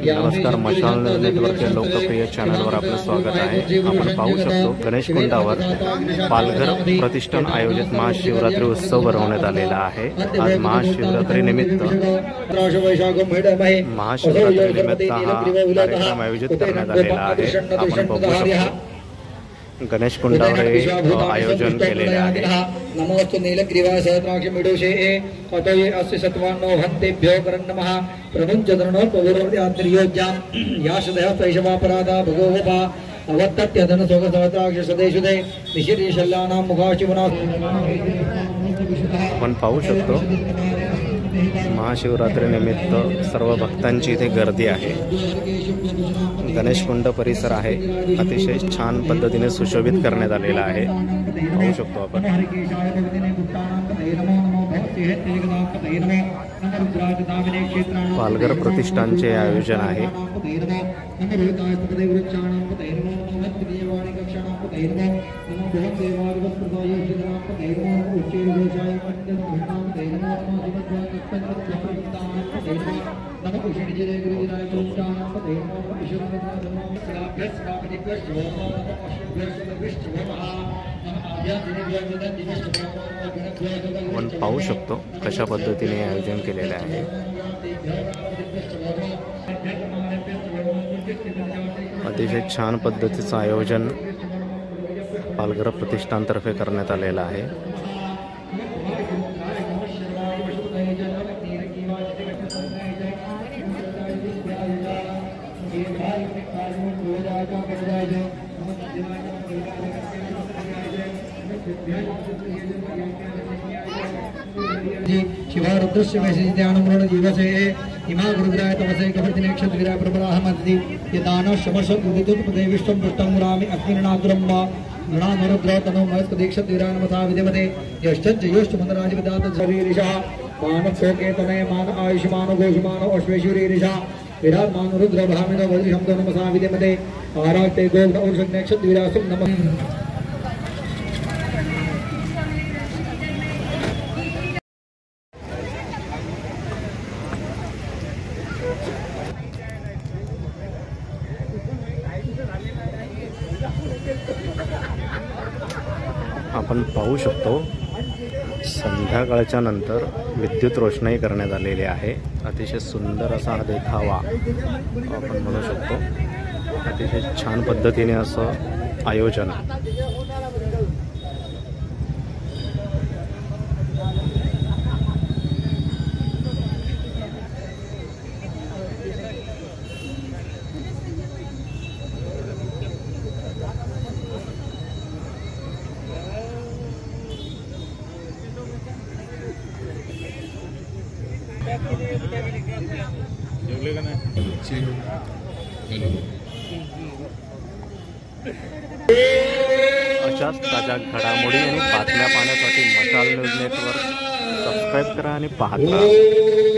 नमस्कार, मशाल नेटवर्क के लोकप्रिय चॅनलवर आपलं स्वागत आहे। आपण पाहू शकतो गणेश कुंडावर पालघर प्रतिष्ठान आयोजित महाशिवरात्री उत्सव भरवण्यात आलेला आहे। आज महाशिवरात्री निमित्त हा कार्यक्रम आयोजित करण्यात आलेला आहे। आपण बघू शकतो गणेश कुंडावर आयोजन केलेले आहे। नमोस्तु नीलग्रीवा सहस्राक्ष मिडुषे अतये अस्य सत्वान्नो हन्तेभ्यो करन्नमः प्रमुञ्चतरणो पवरोद्यात्रियोज्यां याशदः पैशवापराधा भगवोपा अवत्तत्यधन सोग सहस्राक्ष सदेशुदे निशिरीशल्यानां मुखाशिवना। आपण पाहू शकतो महाशिवरात्री निमित्त सर्व भक्तांची इथे गर्दी आहे। गणेश कुंड परिसर आहे, अतिशय छान पद्धतीने सुशोभित करण्यात आलेला आहे। पाहू शकतो आपण पालघर प्रतिष्ठानचे आयोजन आहे। आपण पाहू शकतो कशा पद्धतीने आयोजन केलेले आहे। अतिशय छान पद्धतीचं आयोजन पालघर प्रतिष्ठानतर्फे करण्यात आलेलं आहे। शिवारुद्रस्य वैशिष्ट्यानुमरण जीवसे इमा गुरुग्राय तमसे कपर्दिने क्षत्रिया प्रबलाहमति यदान शमश उदितुत पदेविष्टं पुष्टं रामि अग्निनाग्रम गणानुरुद्र तनो मयस्क दीक्षित वीरानमथा विदेवते यश्चज्ज योष्ट मंदराजिविदात शरीरिषः मानसोके तनय मान आयुष्मान घोषमान अश्वेश्वरीरिषः विराजमान रुद्र भामिनो वज्रशं तनमसा विदेवते आराक्ते गोग्न औषध नक्षत्र वीरासुम नमः। आपण पाहू शकतो संध्याकाळच्या नंतर विद्युत रोषणाई करण्यात आलेली आहे। अतिशय सुंदर असा हा देखावा आपण म्हणू शकतो। अतिशय छान पद्धतीने असं आयोजन अशाच ताज्या घडामोडी आणि बातम्या पाहण्यासाठी मशाल न्यूज नेटवर्क सबस्क्राइब करा आणि पाहत राहा।